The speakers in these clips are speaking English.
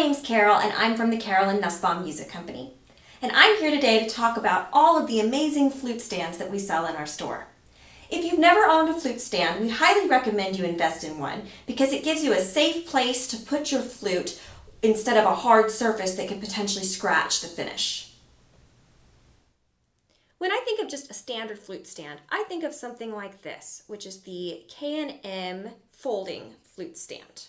name's Carol and I'm from the Carolyn Nussbaum Music Company. And I'm here today to talk about all of the amazing flute stands that we sell in our store. If you've never owned a flute stand, we highly recommend you invest in one because it gives you a safe place to put your flute instead of a hard surface that could potentially scratch the finish. When I think of just a standard flute stand, I think of something like this, which is the K&M Folding Flute Stand.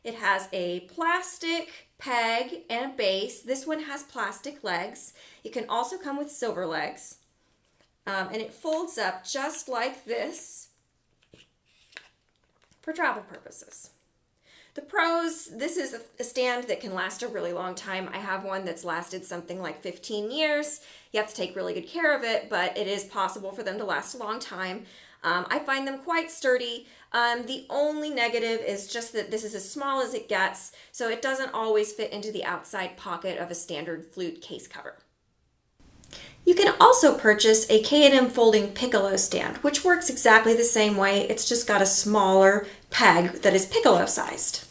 It has a plastic peg and a base. This one has plastic legs. It can also come with silver legs. And it folds up just like this for travel purposes. The pros, this is a stand that can last a really long time. I have one that's lasted something like 15 years. You have to take really good care of it, but it is possible for them to last a long time. I find them quite sturdy. The only negative is just that this is as small as it gets, so it doesn't always fit into the outside pocket of a standard flute case cover. You can also purchase a K&M Folding Piccolo stand, which works exactly the same way. It's just got a smaller peg that is piccolo sized.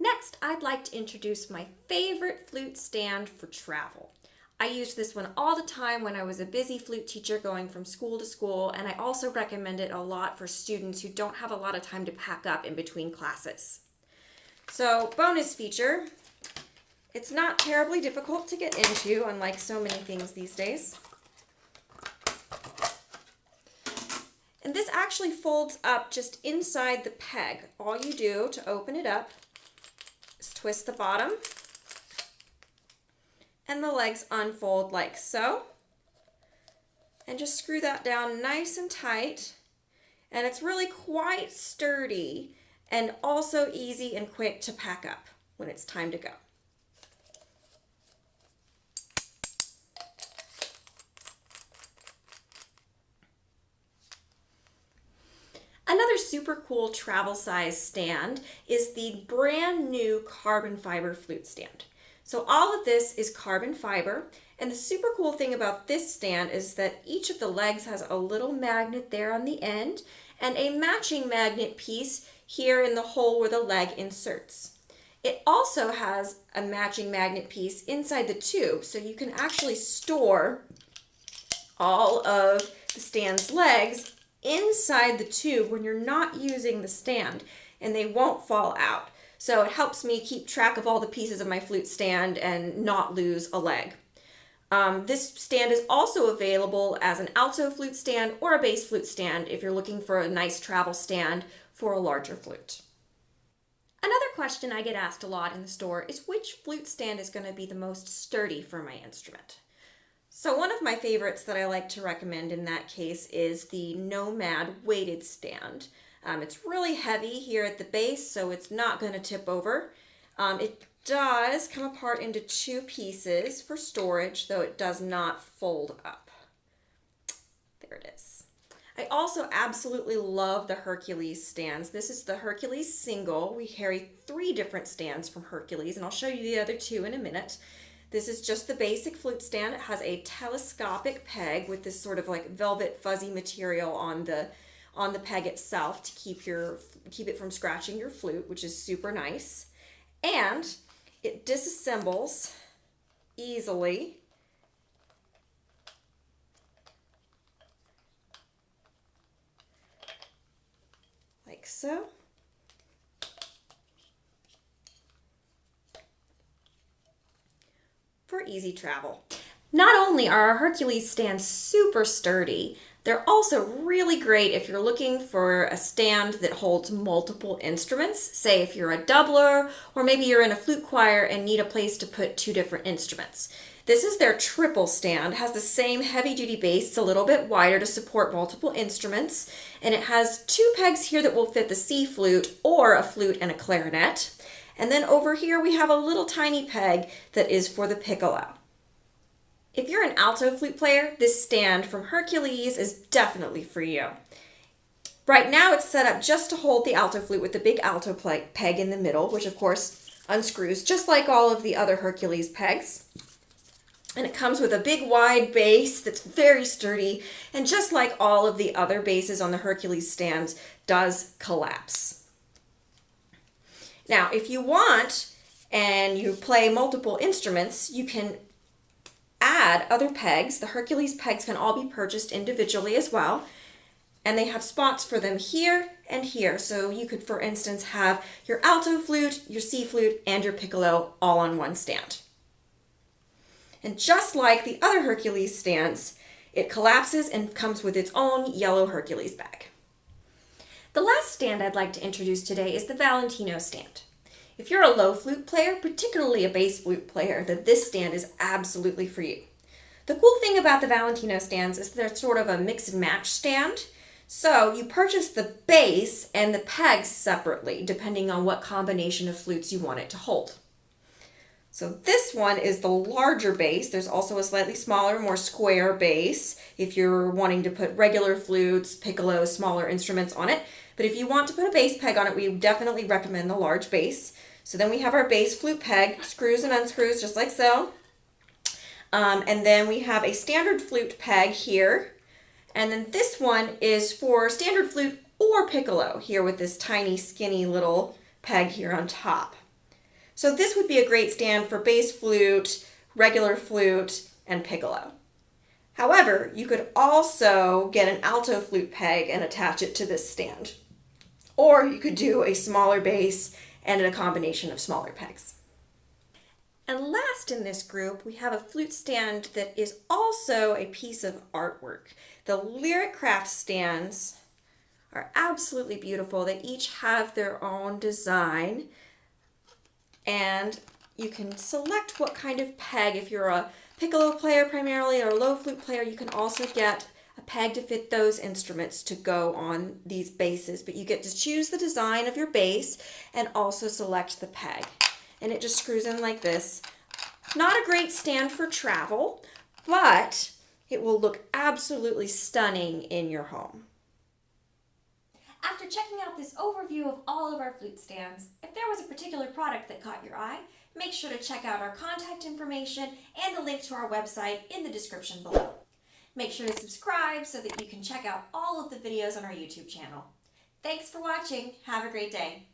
Next, I'd like to introduce my favorite flute stand for travel. I used this one all the time when I was a busy flute teacher going from school to school, and I also recommend it a lot for students who don't have a lot of time to pack up in between classes. So, bonus feature, it's not terribly difficult to get into, unlike so many things these days. And this actually folds up just inside the peg. All you do to open it up is twist the bottom, and the legs unfold like so. And just screw that down nice and tight. And it's really quite sturdy and also easy and quick to pack up when it's time to go. Another super cool travel size stand is the brand new carbon fiber flute stand. So all of this is carbon fiber, and the super cool thing about this stand is that each of the legs has a little magnet there on the end and a matching magnet piece here in the hole where the leg inserts. It also has a matching magnet piece inside the tube, so you can actually store all of the stand's legs inside the tube when you're not using the stand, and they won't fall out. So it helps me keep track of all the pieces of my flute stand and not lose a leg. This stand is also available as an alto flute stand or a bass flute stand if you're looking for a nice travel stand for a larger flute. Another question I get asked a lot in the store is which flute stand is going to be the most sturdy for my instrument. So one of my favorites that I like to recommend in that case is the Nomad weighted stand. It's really heavy here at the base, so it's not going to tip over. It does come apart into two pieces for storage, though it does not fold up. There it is. I also absolutely love the Hercules stands. This is the Hercules single. We carry 3 different stands from Hercules, and I'll show you the other 2 in a minute. This is just the basic flute stand. It has a telescopic peg with this sort of like velvet fuzzy material on the peg itself to keep it from scratching your flute, which is super nice. And it disassembles easily. Like so. For easy travel. Not only are our Hercules stands super sturdy, they're also really great if you're looking for a stand that holds multiple instruments. Say if you're a doubler, or maybe you're in a flute choir and need a place to put 2 different instruments. This is their triple stand. It has the same heavy-duty base. It's a little bit wider to support multiple instruments. And it has 2 pegs here that will fit the C flute or a flute and a clarinet. And then over here we have a little tiny peg that is for the piccolo. If you're an alto flute player, this stand from Hercules is definitely for you. Right now it's set up just to hold the alto flute with the big alto peg in the middle, which of course unscrews just like all of the other Hercules pegs. And it comes with a big wide base that's very sturdy, and just like all of the other bases on the Hercules stands, does collapse. Now, if you want and you play multiple instruments, you can add other pegs. The Hercules pegs can all be purchased individually as well, and they have spots for them here and here. So you could, for instance, have your alto flute, your C flute, and your piccolo all on one stand. And just like the other Hercules stands, it collapses and comes with its own yellow Hercules bag. The last stand I'd like to introduce today is the Valentino stand. If you're a low flute player, particularly a bass flute player, then this stand is absolutely for you. The cool thing about the Valentino stands is they're sort of a mix and match stand. So you purchase the bass and the pegs separately, depending on what combination of flutes you want it to hold. So this one is the larger bass. There's also a slightly smaller, more square bass if you're wanting to put regular flutes, piccolos, smaller instruments on it. But if you want to put a bass peg on it, we definitely recommend the large bass. So then we have our bass flute peg, screws and unscrews just like so. And then we have a standard flute peg here. And then this one is for standard flute or piccolo here with this tiny skinny little peg here on top. So this would be a great stand for bass flute, regular flute, and piccolo. However, you could also get an alto flute peg and attach it to this stand. Or you could do a smaller bass and a combination of smaller pegs. And last in this group, we have a flute stand that is also a piece of artwork. The Lyricraft stands are absolutely beautiful. They each have their own design. And you can select what kind of peg. If you're a piccolo player primarily or a low flute player, you can also get a peg to fit those instruments to go on these basses. But you get to choose the design of your bass and also select the peg. And it just screws in like this. Not a great stand for travel, but it will look absolutely stunning in your home. After checking out this overview of all of our flute stands, if there was a particular product that caught your eye, make sure to check out our contact information and the link to our website in the description below. Make sure to subscribe so that you can check out all of the videos on our YouTube channel. Thanks for watching. Have a great day.